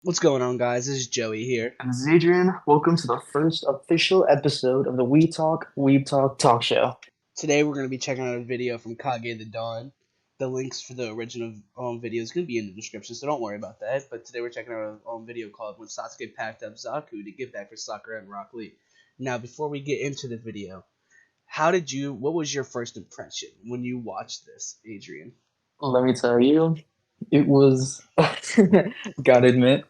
What's going on, guys? This is Joey here. And this is Adrian. Welcome to the first official episode of the Weeb Talk Show. Today we're going to be checking out a video from Kage the Dawn. The links for the original video is going to be in the description, so don't worry about that. But today we're checking out a video called When Sasuke Packed Up Zaku to Give Back for Sakura and Rock Lee. Now, before we get into the video, what was your first impression when you watched this, Adrian? Let me tell you, it was, gotta admit,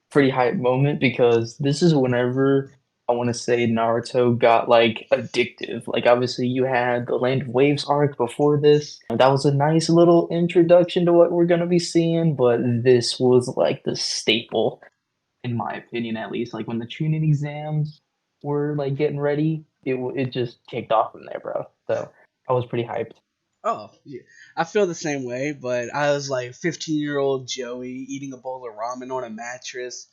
pretty hype moment because this is whenever I want to say Naruto got like addictive. Like, obviously, you had the Land of Waves arc before this. That was a nice little introduction to what we're gonna be seeing, but this was like the staple, in my opinion, at least. Like, when the Chunin exams were like getting ready, it just kicked off from there, bro. So I was pretty hyped. Oh, yeah. I feel the same way, but I was like 15-year-old Joey eating a bowl of ramen on a mattress.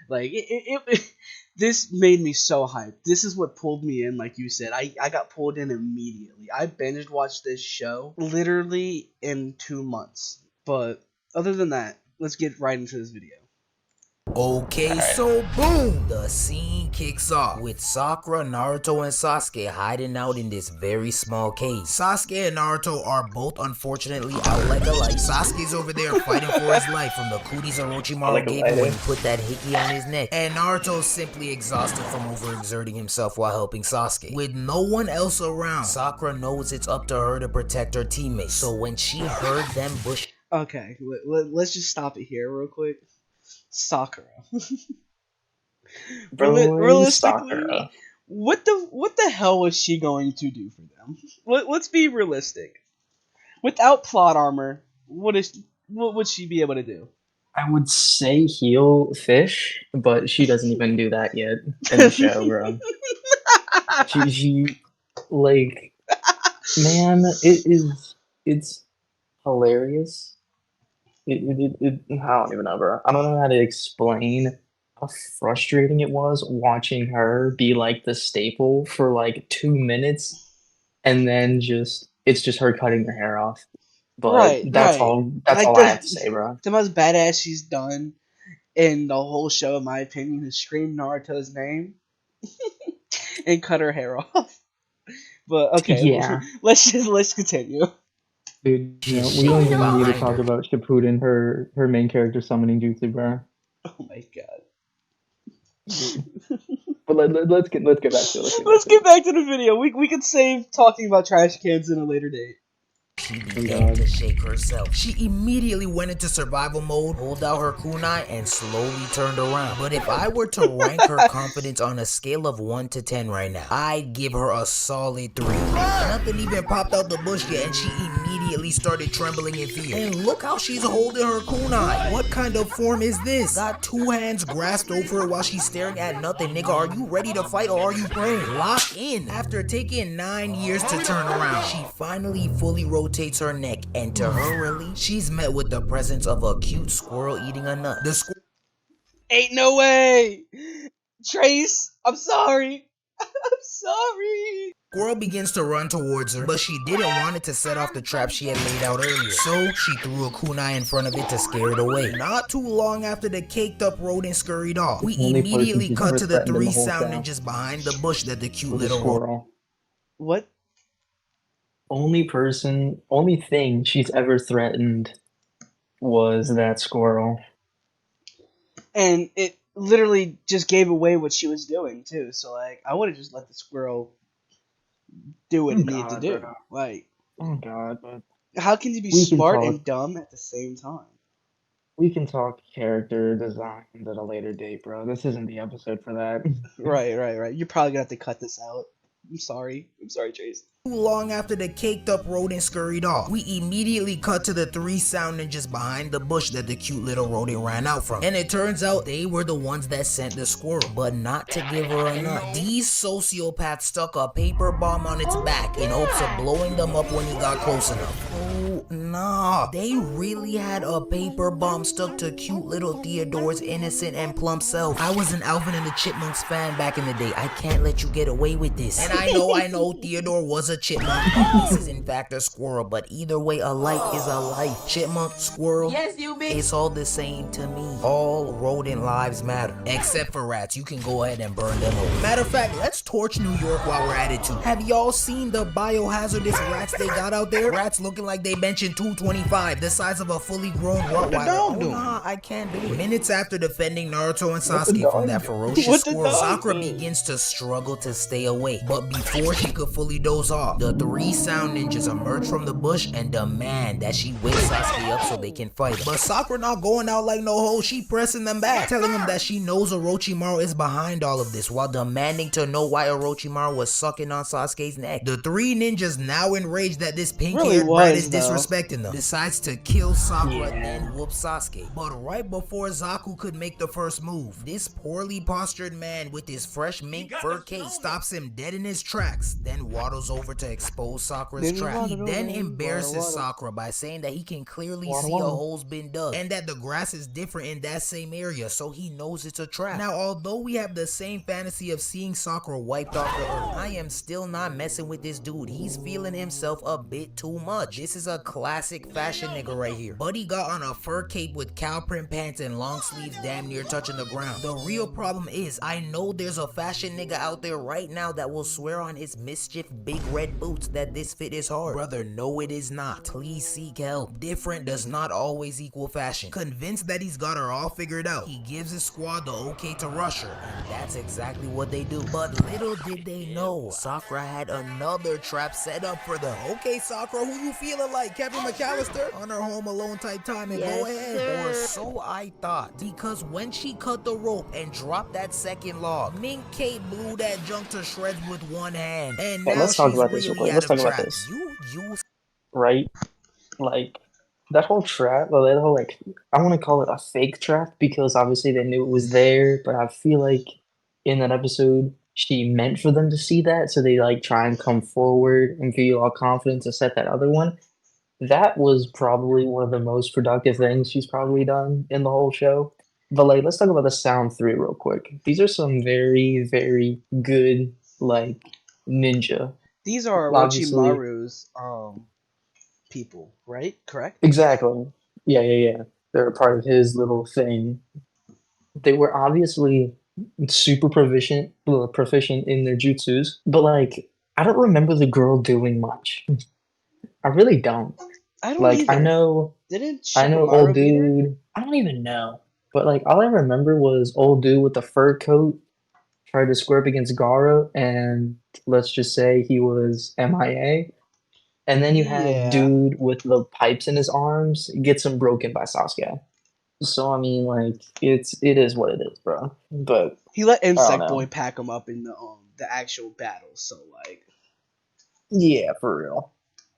Like, this made me so hyped. This is what pulled me in, like you said. I got pulled in immediately. I binge watched this show literally in 2 months. But other than that, let's get right into this video. Okay, Alright. so boom! The scene kicks off with Sakura, Naruto, and Sasuke hiding out in this very small cave. Sasuke and Naruto are both unfortunately out like a light. Sasuke's over there fighting for his life from the cooties Orochimaru Like a gave him lighter. when he put that hickey on his neck. And Naruto's simply exhausted from overexerting himself while helping Sasuke. With no one else around, Sakura knows it's up to her to protect her teammates. So when she heard them bush... Okay, let's just stop it here real quick. Sakura. Bro, Realistically, Sakura. what the hell was she going to do for them? Let's be realistic. Without plot armor, what would she be able to do? I would say heal fish, but she doesn't even do that yet in the show, bro. She like, man, it's hilarious. I don't even know, bro. I don't know how to explain how frustrating it was watching her be like the staple for like 2 minutes, and then it's just her cutting her hair off. But Right, that's right. all. That's Like all I have to say, bro. the most badass she's done in the whole show, in my opinion, is scream Naruto's name and cut her hair off. But okay, Yeah. let's continue. Dude, She's we don't shaking even need to behind talk her. about Shippuden, her main character summoning jutsu, bro. Oh my god. But let's get back to it. Let's get back to the video. We could save talking about trash cans in a later date. She began to shake herself. She immediately went into survival mode, pulled out her kunai, and slowly turned around. But if I were to rank her confidence on a scale of 1 to 10 right now, I'd give her a solid 3. Nothing even popped out the bush yet, and she immediately started trembling in fear. And look how she's holding her kunai. What kind of form is this? Got 2 hands grasped over her while she's staring at nothing. Nigga, are you ready to fight or are you praying? Lock in. After taking 9 years to turn around, she finally fully rotates her neck, and to her relief, she's met with the presence of a cute squirrel eating a nut. The Ain't no way! Trace, I'm sorry. I'm sorry. squirrel begins to run towards her, but she didn't want it to set off the trap she had laid out earlier. So she threw a kunai in front of it to scare it away. Not too long after the caked up rodent scurried off, we Only person immediately she's cut ever to the threatened in 3 the whole sound show ninjas behind the bush that the cute was a little squirrel. What? Only thing she's ever threatened was that squirrel. And it literally just gave away what she was doing too. So like, I would have just let the squirrel do what it needed to God, do. bro. Like, Oh God, but how can you be We can smart talk. and dumb at the same time? We can talk character designs at a later date, bro. This isn't the episode for that. Right. You're probably gonna have to cut this out. I'm sorry, Trace. Too long after the caked up rodent scurried off, we immediately cut to the 3 sound ninjas behind the bush that the cute little rodent ran out from. And it turns out they were the ones that sent the squirrel, but not to give her a nut. These sociopaths stuck a paper bomb on its back in hopes of blowing them up when he got close enough. Oh nah. They really had a paper bomb stuck to cute little Theodore's innocent and plump self. I was an Alvin and the Chipmunks fan back in the day. I can't let you get away with this. And I know, Theodore was a chipmunk. This is in fact a squirrel, but either way, a life is a life. Chipmunk, squirrel, yes, you bitch. It's all the same to me. All rodent lives matter. Except for rats. You can go ahead and burn them over. Matter of fact, let's torch New York while we're at it too. Have y'all seen the biohazardous rats they got out there? Rats looking like they mentioned 225, the size of a fully grown Rottweiler. Oh nah, I can't do it. Minutes after defending Naruto and Sasuke from that ferocious squirrel, Sakura begins to struggle to stay awake. But before she could fully doze off, the 3 sound ninjas emerge from the bush and demand that she wake Sasuke up so they can fight. But Sakura not going out like no hoe, she pressing them back, telling them that she knows Orochimaru is behind all of this, while demanding to know why Orochimaru was sucking on Sasuke's neck. The 3 ninjas, now enraged that this pink-haired brat is disrespecting them, decides to kill Sakura then whoop Sasuke. But right before Zaku could make the first move, this poorly postured man with his fresh mink fur cape stops him dead in his tracks, then waddles over to expose Sakura's trap. He then embarrasses Sakura by saying that he can clearly see a hole's been dug and that the grass is different in that same area, so he knows it's a trap. Now, although we have the same fantasy of seeing Sakura wiped off the earth, I am still not messing with this dude. He's feeling himself a bit too much. This is a classic fashion nigga right here. Buddy got on a fur cape with cow print pants and long sleeves damn near touching the ground. The real problem is, I know there's a fashion nigga out there right now that will swear on his mischief big red boots that this fit is hard. Brother, no it is not. Please seek help. Different does not always equal fashion. Convinced that he's got her all figured out, he gives his squad the okay to rush her, and that's exactly what they do. But little did they know, Sakura had another trap set up for them. Okay, Sakura, who you feeling like? Kevin McAllister? On her Home Alone type time, and go ahead. Sir. Or so I thought, because when she cut the rope and dropped that second log, Mink K blew that junk to shreds with one hand, and now let's talk she's about this real really quick. out Let's of talk about traps. this. Right? Like, that whole trap, well, that whole, like, I want to call it a fake trap because obviously they knew it was there, but I feel like in that episode, she meant for them to see that, so they, like, try and come forward and feel all confident to set that other one. That was probably one of the most productive things she's probably done in the whole show. But, like, let's talk about the Sound 3 real quick. These are some very, very good, like, ninja. These are Obviously, Orochimaru's people, right? Correct? exactly. Yeah. They're a part of his little thing. They were obviously super proficient in their jutsus, but like I don't remember the girl doing much. I really don't. I don't Like either. I know old Shikamaru beat her? dude. I don't even know. But like all I remember was old dude with the fur coat tried to square up against Gaara, and let's just say he was MIA. And then you had dude with the pipes in his arms gets him broken by Sasuke. So I mean, like it is what it is, bro. But He let I don't Insect know. Boy pack him up in the actual battle. So like, Yeah, for real.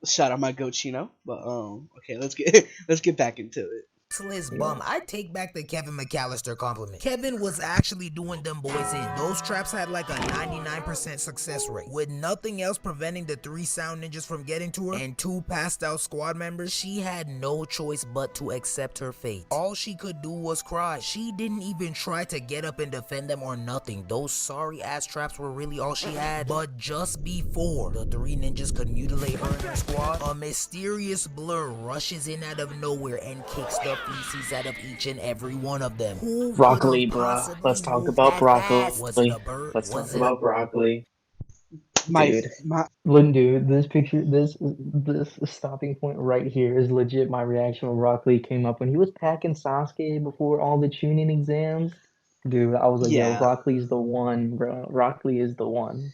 shout out my goat Chino. But okay, let's get back into it. His bum. I take back the Kevin McAllister compliment. Kevin was actually doing them boys in. Those traps had like a 99% success rate. With nothing else preventing the 3 sound ninjas from getting to her and 2 passed out squad members, she had no choice but to accept her fate. All she could do was cry. She didn't even try to get up and defend them or nothing. Those sorry ass traps were really all she had. But just before the 3 ninjas could mutilate her and her squad, a mysterious blur rushes in out of nowhere and kicks the feces out of each and every one of them. Broccoli, bruh. Let's talk about broccoli. Was it a bird? Let's talk about broccoli. Dude, Dude, this picture, this stopping point right here is legit. My reaction when Broccoli came up when he was packing Sasuke before all the tuning exams. Dude, I was like, yo, Broccoli's the one, bro. Broccoli is the one.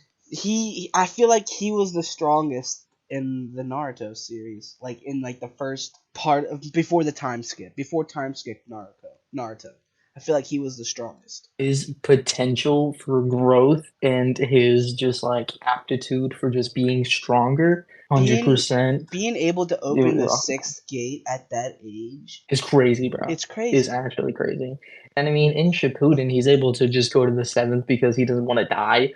I feel like he was the strongest in the series, like in like the first part of before time skip Naruto. I feel like he was the strongest. His potential for growth and his just like aptitude for just being stronger, 100%. Being able to open the 6th gate at that age is crazy, bro. It's crazy. It's actually crazy. And I mean, in Shippuden, he's able to just go to the 7th because he doesn't want to die.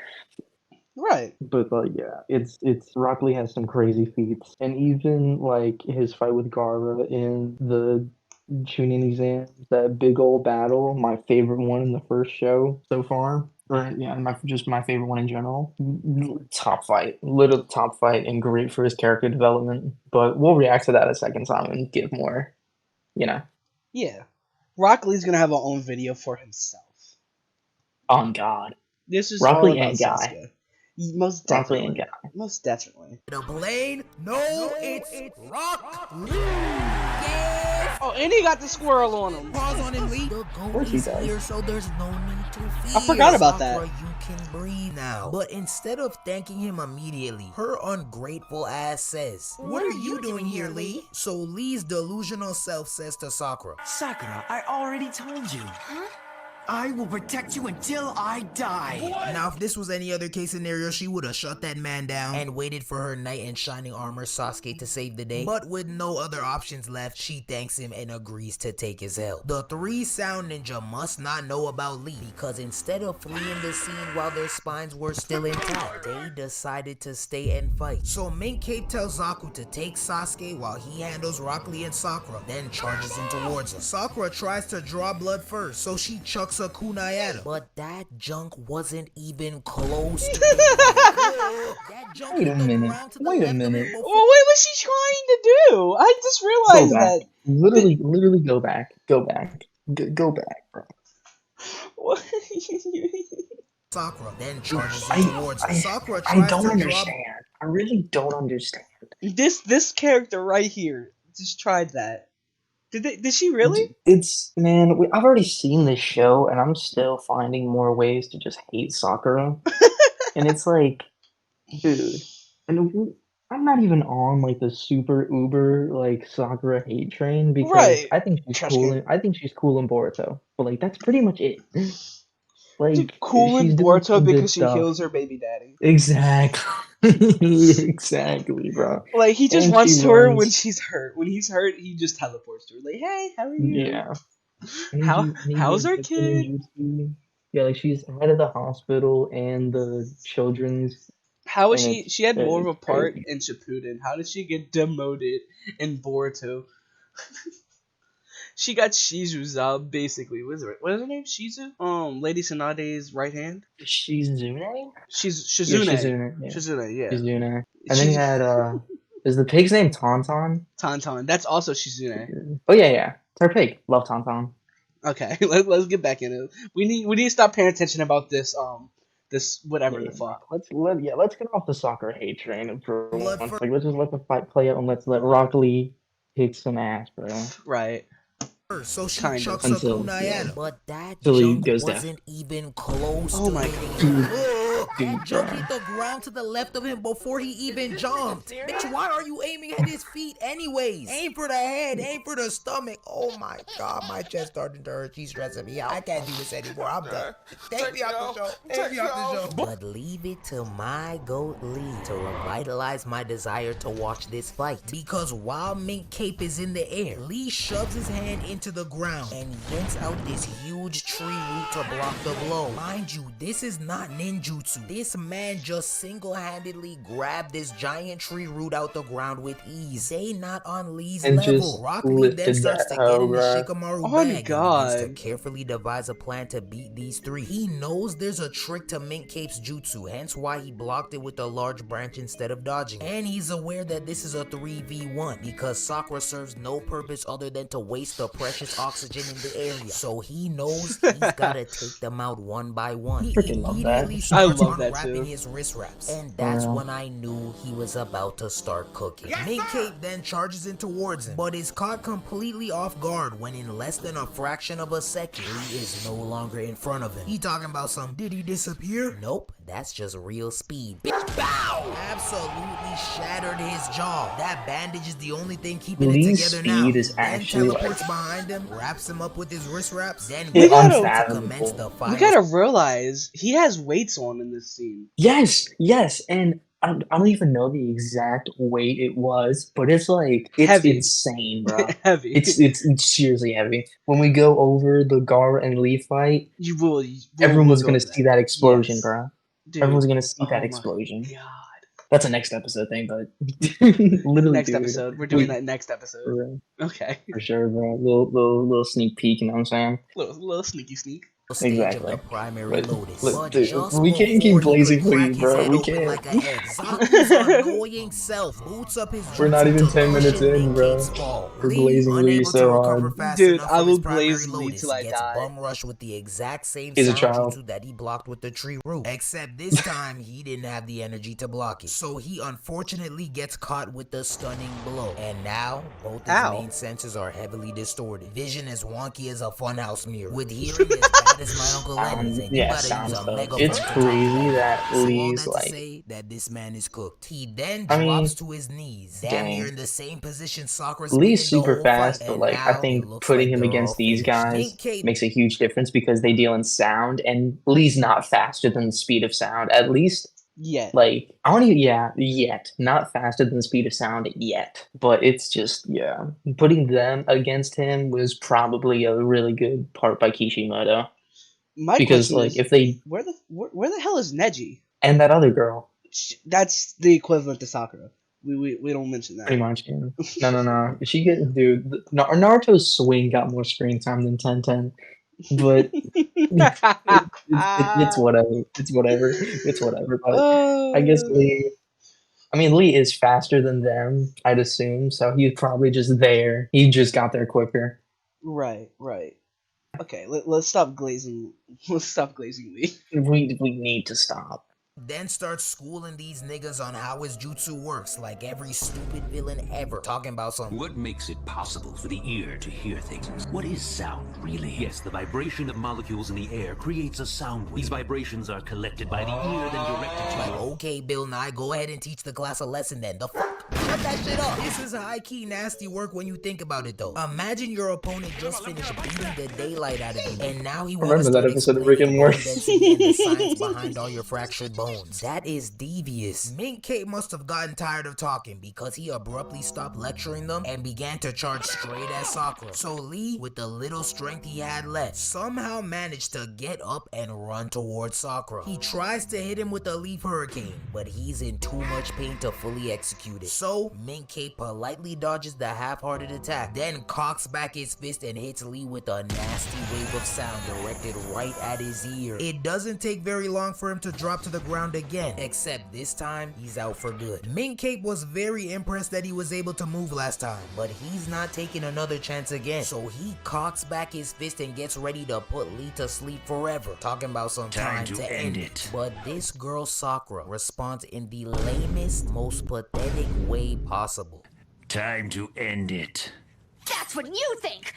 Right. But like, yeah, it's Rock Lee has some crazy feats, and even like his fight with Gaara in the Chunin exams, that big old battle, my favorite one in the first show so far. Or yeah, just my favorite one in general. Top fight, literal top fight, and great for his character development. But we'll react to that a second time and give more, you know, Yeah. Rock Lee's gonna have our own video for himself. on God. This is Rock all Lee about and Guy. Sasuke. Most Rock Lee definitely. and Guy. Most definitely. The blade? No, it's Rock Lee. Yes. Oh, and he got the squirrel on him. Pause on him, Lee. The goat he is does. here, so there's no need to fear. I forgot about that. Sakura, you can breathe now. But instead of thanking him immediately, her ungrateful ass says, "What are you doing here, Lee?" So Lee's delusional self says to Sakura, Sakura, I already told you. I will protect you until I die. Now, if this was any other case scenario, she would have shut that man down and waited for her knight in shining armor Sasuke to save the day. But with no other options left, she thanks him and agrees to take his help. The three sound ninja must not know about Lee, because instead of fleeing the scene while their spines were still intact, they decided to stay and fight. So Mink Cape tells Zaku to take Sasuke while he handles Rock Lee and Sakura, then charges in towards him. Sakura tries to draw blood first, so she chucks a kunai at him. But that junk wasn't even close to that junk Wait a hit the minute. ground to the Wait a left of minute. him Well, before- what was she trying to do? I just Go realized back. that. Literally go back. Go back. Go back, bro. What? Sakura then charges in towards him. I Sakura tries don't to understand. I really don't understand. This character right here just tried that. Did she really? It's man, I've already seen this show, and I'm still finding more ways to just hate Sakura. And it's like, dude, and I'm not even on like the super uber like Sakura hate train because Right. I think she's Trash cool. can. I think she's cool in Boruto, but like that's pretty much it. Like Cool in she's doing Boruto some good because she stuff. heals her baby daddy. Exactly, exactly, bro. Like he just And runs she to her runs- when she's hurt. When he's hurt, he just teleports to her. Like, hey, how are you? Yeah. How's our kid? Yeah, like she's head of the hospital and the children's. How was And she? it's- She had more of a it's part crazy. in Shippuden. How did she get demoted in Boruto? She got Shizu's basically. What is her name? Shizu? Lady Tsunade's right hand. Shizune? She's Yeah, Shizune. Shizune. Yeah. Shizune, yeah. Shizune. And then you had is the pig's name Tauntaun? Tauntaun. That's also Shizune. Oh yeah. It's her pig. Love Tauntaun. Okay, let's get back in it. We need to stop paying attention about this this whatever Yeah. the fuck. Let's get off the Sakura hate train for Blood once. for- Like let's just let the fight play out and let's let Rock Lee kick some ass, bro. Right. So she Kind of. chucks Until- a kunai yeah. at him. But that Till he junk goes down. wasn't even close Oh to my hitting him. Dude, That junk bro. hit the ground to the left of him before he even jumped. Bitch, why are you aiming at his feet anyways? Aim for the head, aim for the stomach. Oh my god, my chest starting to hurt. She's stressing me out. I can't do this anymore. I'm done. Take me out the show. Take me out the show. But leave it to my goat Lee to revitalize my desire to watch this fight. Because while Mink Cape is in the air, Lee shoves his hand into the ground and yanks out this huge tree root to block the blow. Mind you, this is not ninjutsu. This man just single-handedly grabbed this giant tree root out the ground with ease. They not on Lee's And level. just Rock Lee then lifted starts that to get in the hoe, Shikamaru Oh my bag and God. begins to carefully devise a plan to beat these three. He knows there's a trick to Mink Cape's jutsu, hence why he blocked it with a large branch instead of dodging it. And he's aware that this is a 3v1 because Sakura serves no purpose other than to waste the precious oxygen in the area. So he knows he's gotta take them out one by one. He Freaking love that. immediately I starts love that unwrapping too. his wrist wraps. And that's Yeah. when I knew he was about to start cooking. Mink Cape then charges in towards him, but is caught completely off guard when in less than a fraction of a second, he is no longer in front of him. He talking about some, did he disappear? Nope, that's just real speed. Bitch, bow! Absolutely shattered his jaw. That bandage is the only thing keeping Lee's it together now. speed is Then actually, like- teleports behind him, wraps him up with his wrist wraps, then We gotta- to commence the We final gotta realize he has weights on in this scene. Yes, and I don't even know the exact weight it was, but it's like it's Heavy. insane, bro. Heavy. It's seriously heavy. When we go over the Gaara and Lee fight, you will. everyone's go gonna over see that explosion, Yes. bro. Dude. Everyone's gonna see Oh that my explosion. God. That's a next episode thing, but literally, Next dude, episode. We're doing that next episode. for real. Okay. For sure, bro. Little sneak peek, you know what I'm saying? Little sneaky sneak. Stage Exactly. of the primary But, lotus. look, But dude, just we can't before keep blazing he could for you, crack his bro. head We open can't. like an egg, Zaku's annoying self boots up his We're not jutsu even to 10 minutes cushion in, bro. Mincate's fall. We're Lee, blazing Lee unable to so recover hard. fast Dude, enough I from will his primary blaze Lee lotus, till I gets die. bum rushed with the exact same He's a sound child. jutsu that he blocked with the tree root. Except this time, he didn't have the energy to block it. So he unfortunately gets caught with the stunning blow. And now, both his Ow. main senses are heavily distorted. Vision as wonky as a funhouse mirror. With hearing as bad as my Uncle Lenny's, and you Yeah, gotta sound use a stuff. megaphone It's to talk crazy about that it. So all Lee's that to like, say that this man is cooked. He then I mean, drops to his knees, damn near dang. in the same position Sakura's Lee's been in the super whole fast, fight, but and like I now think it looks putting like him they're against all these finished. guys Mincape makes a huge difference because they deal in sound, and Lee's not faster than the speed of sound. At least, Yet. like I don't even, yet not faster than the speed of sound yet. But it's just putting them against him was probably a really good part by Kishimoto My because question like is, if they where the hell is Neji? and that other girl. That's the equivalent to Sakura. We don't mention that. Pretty much, yeah. No. She get dude. Naruto's swing got more screen time than 10-10, but it's whatever. It's whatever. But I guess Lee. I mean, Lee is faster than them. I'd assume, so he's probably just there. He just got there quicker. Right. Okay, let's stop glazing. Let's stop glazing Lee. We need to stop. then starts schooling these niggas on how his jutsu works, like every stupid villain ever. Talking about something. What makes it possible for the ear to hear things? What is sound, really? Yes, the vibration of molecules in the air creates a sound wave. These vibrations are collected by the ear, then directed to Like, your... okay, Bill Nye, go ahead and teach the class a lesson then. The fuck? Shut that shit up. This is high-key nasty work when you think about it, though. Imagine your opponent just finished beating the daylight out of you, and now he wants to Remember that episode of Rick and Morty? the science behind all your fractured bones. That is devious. Mincape must have gotten tired of talking because he abruptly stopped lecturing them and began to charge straight at Sakura. So Lee, with the little strength he had left, somehow managed to get up and run towards Sakura. He tries to hit him with a leaf hurricane, but he's in too much pain to fully execute it. So Mincape politely dodges the half-hearted attack, then cocks back his fist and hits Lee with a nasty wave of sound directed right at his ear. It doesn't take very long for him to drop to the ground again, except this time he's out for good. Mincape was very impressed that he was able to move last time, but he's not taking another chance again. So he cocks back his fist and gets ready to put Lee to sleep forever. Talking about some time to end it. But this girl Sakura responds in the lamest, most pathetic way possible. Time to end it. That's what you think!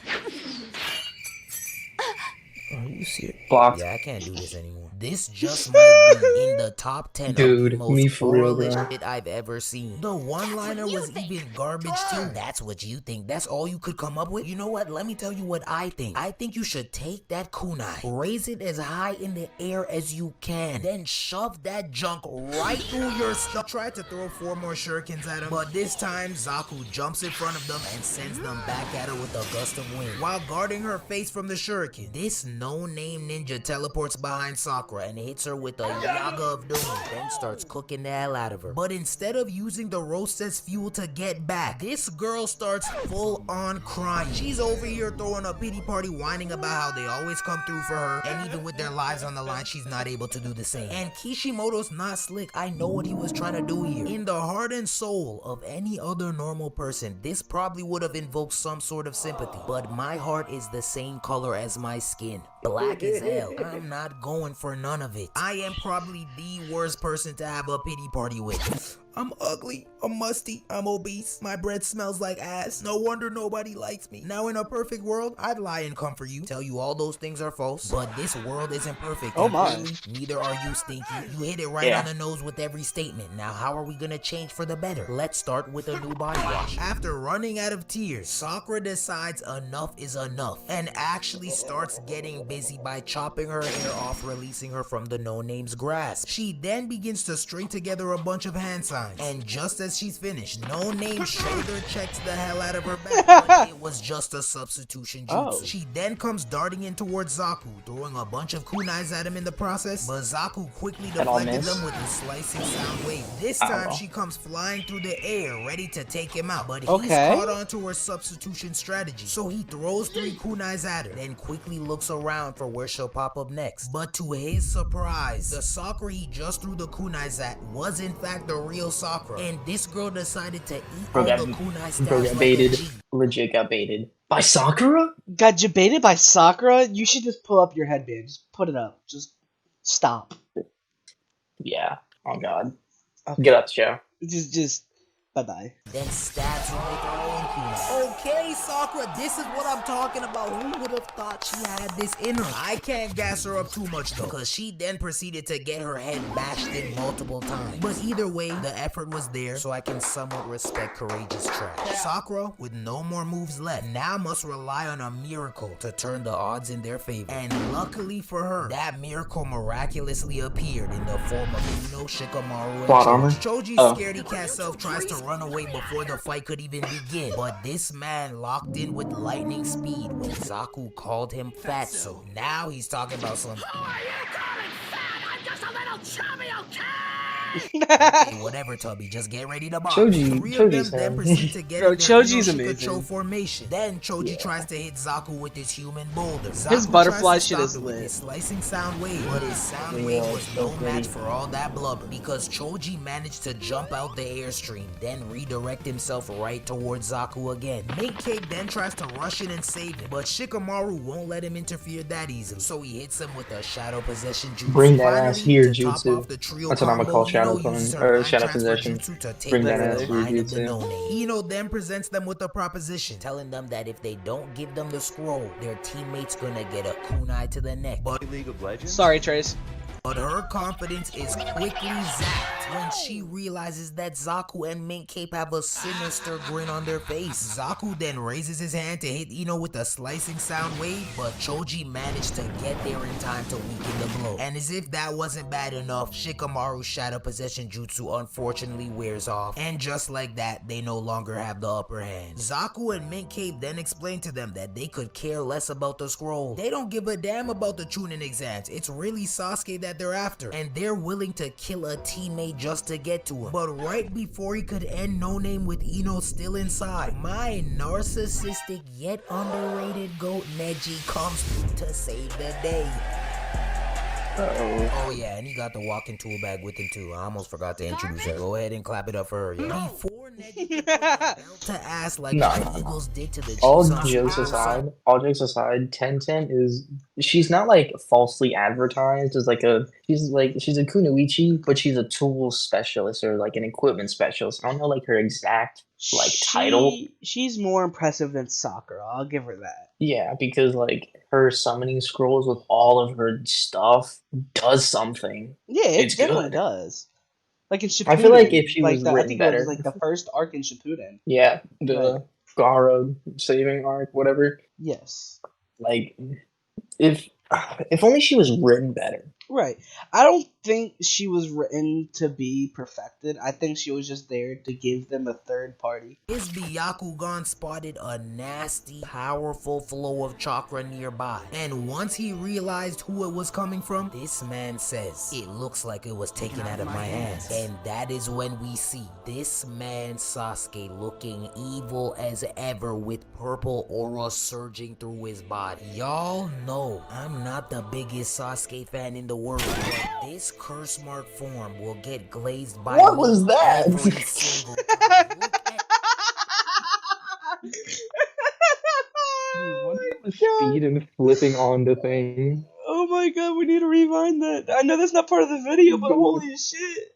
Are you serious? Blocked. Yeah, I can't do this anymore. This just might be in the top 10 Dude, of the me most for real, horrible bro. shit I've ever seen. The one-liner was even garbage too. That's what you think. That's all you could come up with? You know what? Let me tell you what I think. I think you should take that kunai, raise it as high in the air as you can, then shove that junk right through your stomach. Try to throw 4 more shurikens at him, but this time Zaku jumps in front of them and sends them back at her with a gust of wind. While guarding her face from the shuriken, this no-name ninja teleports behind Sakura and hits her with a Yaga of Doom, then starts cooking the hell out of her. But instead of using the roast as fuel to get back, this girl starts full-on crying. She's over here throwing a pity party, whining about how they always come through for her, and even with their lives on the line, she's not able to do the same. And Kishimoto's not slick. I know what he was trying to do here. In the heart and soul of any other normal person, this probably would have invoked some sort of sympathy, but my heart is the same color as my skin. Black as hell. I'm not going for none of it. I am probably the worst person to have a pity party with. I'm ugly, I'm musty, I'm obese, my breath smells like ass, no wonder nobody likes me. Now in a perfect world, I'd lie and comfort you, tell you all those things are false, but this world isn't perfect. Oh my. Clearly, neither are you, Stinky. You hit it right on the nose with every statement. Now how are we gonna change for the better? Let's start with a new body wash. After running out of tears, Sakura decides enough is enough, and actually starts getting busy by chopping her hair off, releasing her from the no-name's grasp. She then begins to string together a bunch of hand signs. And just as she's finished, No Name shoulder checks the hell out of her back, but it was just a substitution jutsu. Oh. She then comes darting in towards Zaku, throwing a bunch of kunais at him in the process, but Zaku quickly deflected them with a slicing sound wave. This time she comes flying through the air, ready to take him out, but he's caught onto her substitution strategy, so he throws 3 kunais at her, then quickly looks around for where she'll pop up next. But to his surprise, the Sakura he just threw the kunais at was in fact the real Sakura, and this girl decided to eat all the kunai stars like a G. Legit got baited. By Sakura? Got baited by Sakura? You should just pull up your headband. Just put it up. Just stop. Yeah. Oh god. Okay. Get up, Joe. Just bye-bye. Then stabs her with her own kunai. Okay, Sakura, this is what I'm talking about. Who would have thought she had this in her? I can't gas her up too much though, because she then proceeded to get her head bashed in multiple times. But either way, the effort was there, so I can somewhat respect courageous trash. Sakura, with no more moves left, now must rely on a miracle to turn the odds in their favor. And luckily for her, that miracle miraculously appeared in the form of Ino, Shikamaru, and Choji's scaredy cat self tries to run away before the fight could even begin, but this man locked in with lightning speed when Zaku called him fat, so now he's talking about some I'm just a little chubby, okay? Okay, whatever, Tubby, just get ready to box. Choji's then proceed to get Choji's amazing. Formation. Then Choji tries to hit Zaku with his human boulder. His butterfly shit is lit. His slicing sound wave, but his sound wave was no match for all that blubber, because Choji managed to jump out the airstream, then redirect himself right towards Zaku again. Mink Cake then tries to rush in and save him, but Shikamaru won't let him interfere that easily, so he hits him with a shadow possession jutsu. Bring that ass here, jutsu. That's what I'm gonna call shadow possession. Bring that ass here, jutsu. Ino then presents them with a proposition, telling them that if they don't give them the scroll, their teammate's gonna get a kunai to the neck. But League of Legends? Sorry, Trace. But her confidence is quickly zapped when she realizes that Zaku and Mink Cape have a sinister grin on their face. Zaku then raises his hand to hit Ino with a slicing sound wave, but Choji managed to get there in time to weaken the blow. And as if that wasn't bad enough, Shikamaru's shadow possession jutsu unfortunately wears off, and just like that, they no longer have the upper hand. Zaku and Mink Cape then explain to them that they could care less about the scroll. They don't give a damn about the Chunin exams. It's really Sasuke that they're after, and they're willing to kill a teammate just to get to him. But right before he could end No Name with Ino still inside, my narcissistic yet underrated goat Neji comes to save the day. Oh yeah, and he got the walking tool bag with him too. I almost forgot to introduce her. Go ahead and clap it up for her. Yeah. Before Neji belt to ass like the Eagles did to the all jokes aside, Tenten is, she's not like falsely advertised as like she's a kunoichi, but she's a tool specialist or like an equipment specialist. I don't know like her exact title. She's more impressive than Sakura. I'll give her that. Yeah, because like her summoning scrolls with all of her stuff does something. Yeah, it definitely does. Like in Shippuden. I feel like if she was written I think better. it was like the first arc in Shippuden. Yeah, the Gaara saving arc, whatever. Yes. Like, if only she was written better. Right. I don't think she was written to be perfected. I think she was just there to give them a third party. His Byakugan spotted a nasty, powerful flow of chakra nearby. And once he realized who it was coming from, this man says, "It looks like it was taken out of my hands." And that is when we see this man Sasuke looking evil as ever with purple aura surging through his body. Y'all know I'm not the biggest Sasuke fan in the world, but this curse mark form will get glazed by what was that? every single time. Speed and flipping onto things. Oh my god, we need to rewind that. I know that's not part of the video, but holy shit.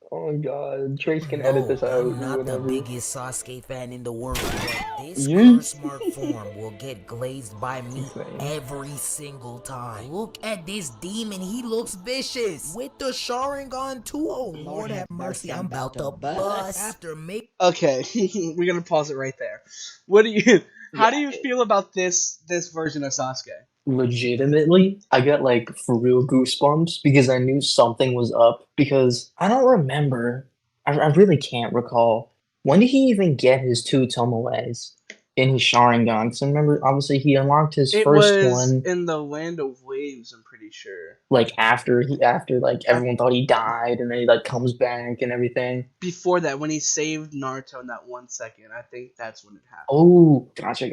Oh my god, Trace can edit this out. I'm not the biggest Sasuke fan in the world, but this curse mark form will get glazed by me every single time. Look at this demon, he looks vicious. With the Sharingan too, oh Lord have mercy, I'm about to bust. Okay, we're gonna pause it right there. How do you feel about this version of Sasuke? Legitimately, I got like for real goosebumps because I knew something was up, because I don't remember, I really can't recall, when did he even get his two Tomoes? in his Sharingan. So remember, obviously, he unlocked his It first was one in the land of waves, I'm pretty sure. like after like everyone thought he died, and then he like comes back and everything. Before that, when he saved Naruto in that 1 second, I think that's when it happened. Oh, gotcha.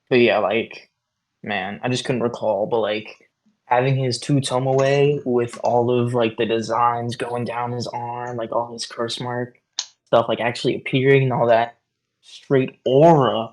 But yeah, like, man, I just couldn't recall, but like having his two Tomoe with all of like the designs going down his arm, like all his curse mark stuff, like actually appearing and all that straight aura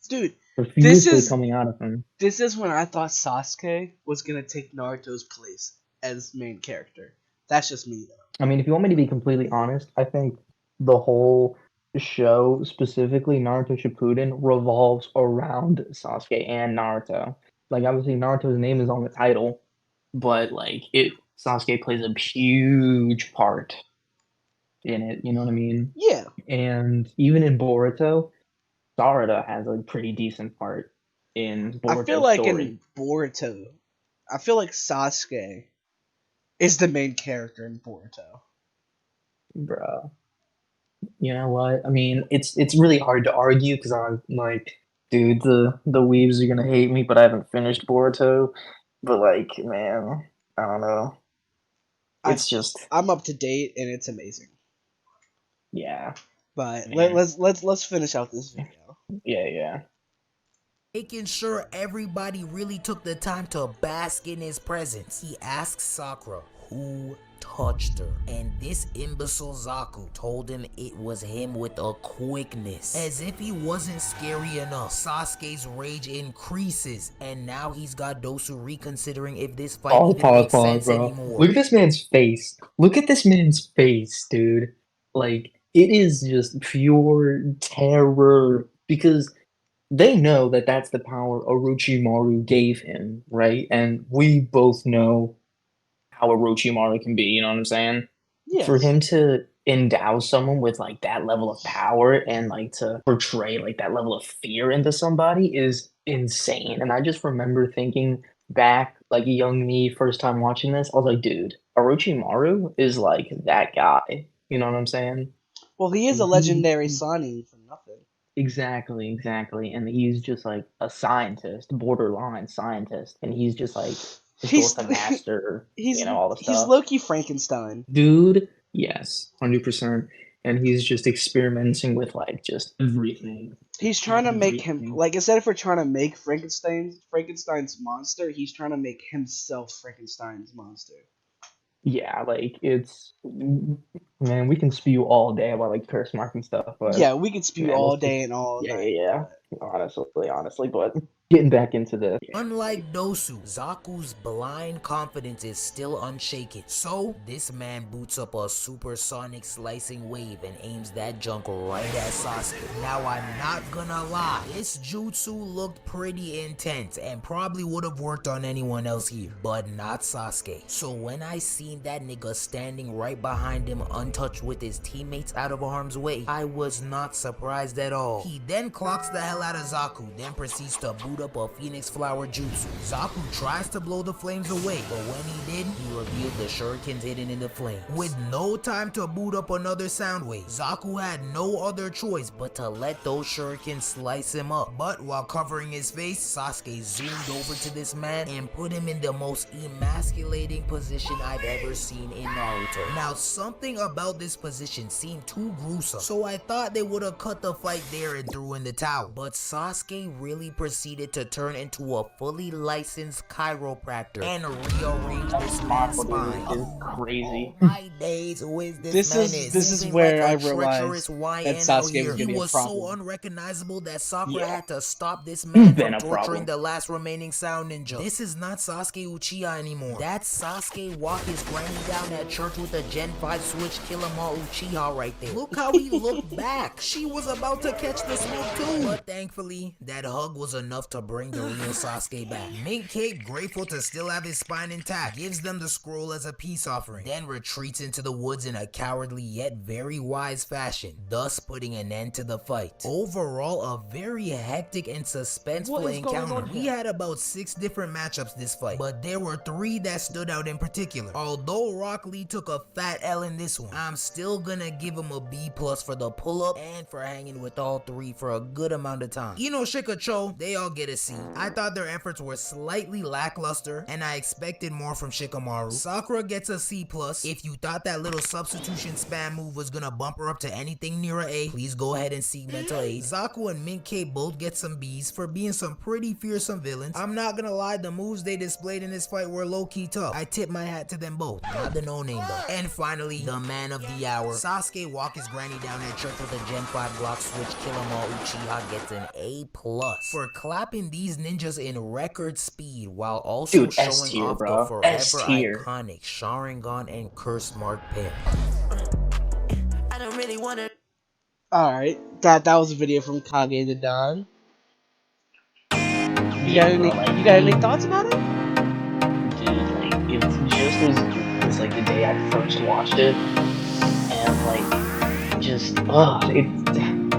Dude, profusely coming out of him. This is when I thought Sasuke was gonna take Naruto's place as main character. That's just me though. I mean, if you want me to be completely honest, I think the whole show, specifically Naruto Shippuden, revolves around Sasuke and Naruto. Like, obviously, Naruto's name is on the title, but like Sasuke plays a huge part in it. You know what I mean? Yeah. And even in Boruto, Sarada has a pretty decent part in Boruto's I feel like story. in Boruto, I feel like Sasuke is the main character in Boruto. Bro. You know what? I mean, it's really hard to argue because I'm like, dude, the weebs are gonna hate me, but I haven't finished Boruto. But like, man, I don't know. I'm up to date and it's amazing. Yeah. But let's finish out this video. Yeah. Making sure everybody really took the time to bask in his presence. He asked Sakura who touched her, and this imbecile Zaku told him it was him with a quickness. As if he wasn't scary enough, Sasuke's rage increases, and now he's got Dosu reconsidering if this fight even makes sense anymore. Look at this man's face. Look at this man's face, dude. Like, it is just pure terror because they know that that's the power Orochimaru gave him, right? And we both know how Orochimaru can be, you know what I'm saying? Yes. For him to endow someone with like that level of power and like to portray like that level of fear into somebody is insane. And I just remember thinking back, like young me, first time watching this, I was like, dude, Orochimaru is like that guy. You know what I'm saying? Well, he is a legendary Sanin for nothing. Exactly. And he's just like a scientist, borderline scientist, and he's just like he's the master, you know, all the stuff. He's Loki Frankenstein. Dude, yes, 100%. And he's just experimenting with like just everything. He's trying to make him like instead of trying to make Frankenstein's monster, he's trying to make himself Frankenstein's monster. Yeah, like it's man, we can spew all day about like curse mark and stuff, but yeah, we could spew all day and all night. Yeah. Honestly, but getting back into this. Unlike Dosu, Zaku's blind confidence is still unshaken. So, this man boots up a supersonic slicing wave and aims that junk right at Sasuke. Now, I'm not gonna lie, this jutsu looked pretty intense and probably would have worked on anyone else here, but not Sasuke. So, when I seen that nigga standing right behind him untouched with his teammates out of harm's way, I was not surprised at all. He then clocks the hell out of Zaku, then proceeds to boot up a Phoenix Flower Jutsu. Zaku tries to blow the flames away, but when he did, he revealed the shurikens hidden in the flames. With no time to boot up another sound wave, Zaku had no other choice but to let those shurikens slice him up. But while covering his face, Sasuke zoomed over to this man and put him in the most emasculating position I've ever seen in Naruto. Now, something about this position seemed too gruesome, so I thought they would have cut the fight there and threw in the towel. But Sasuke really proceeded to turn into a fully licensed chiropractor and rearrange this man's spine. Crazy. My days, who is this man? This is where I realized that Sasuke was going to be a problem. He was so unrecognizable that Sakura had to stop this man from torturing the last remaining sound ninja. This is not Sasuke Uchiha anymore. That's Sasuke walk his granny down at church with a Gen 5 switch kill 'em all Uchiha right there. Look how he looked back. She was about to catch the smoke too. But thankfully, that hug was enough to to bring the real Sasuke back. Mint Cake, grateful to still have his spine intact, gives them the scroll as a peace offering, then retreats into the woods in a cowardly yet very wise fashion, thus putting an end to the fight. Overall, a very hectic and suspenseful encounter. We had about 6 different matchups this fight, but there were 3 that stood out in particular. Although Rock Lee took a fat L in this one, I'm still gonna give him a B+ for the pull-up and for hanging with all 3 for a good amount of time. Ino, Shikacho, they all get a C. I thought their efforts were slightly lackluster, and I expected more from Shikamaru. Sakura gets a C+. If you thought that little substitution spam move was gonna bump her up to anything near a A, please go ahead and seek mental aid. Zaku and Mint K both get some B's for being some pretty fearsome villains. I'm not gonna lie, the moves they displayed in this fight were low-key tough. I tip my hat to them both, not the no-name though. And finally, the man of the hour. Sasuke walk his granny down at church with a Gen 5 Glock switch, kill 'em all Uchiha gets an A+ for clapping these ninjas in record speed while also showing off the forever iconic Sharingan and Curse Mark pair. I don't really want to. Alright, that was a video from Kage the Don. You got any thoughts about it? Dude, like, it's just as like the day I first watched it, and like, just,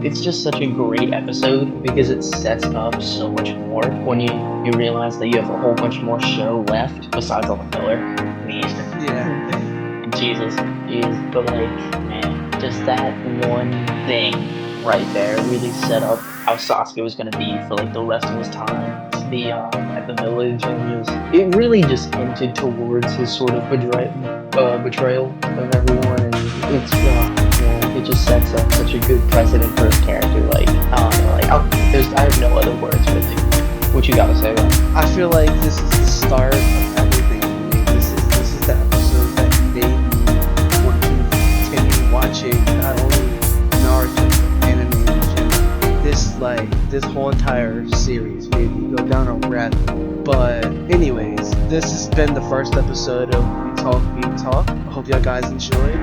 it's just such a great episode because it sets up so much more when you realize that you have a whole bunch more show left besides all the filler. Yeah. Jesus, but like, man, just that one thing right there really set up how Sasuke was gonna be for like the rest of his time at the village, and it really just hinted towards his sort of betrayal of everyone, and it's it just sets up such a good precedent for his character. Like, I don't know, like I have no other words really. What you gotta say about it? I feel like this is the start of everything for me. This is the episode that made me want to continue watching not only Naruto but anime in general. This whole entire series made me go down a rabbit hole. But anyways, this has been the first episode of We Talk. I hope y'all guys enjoyed.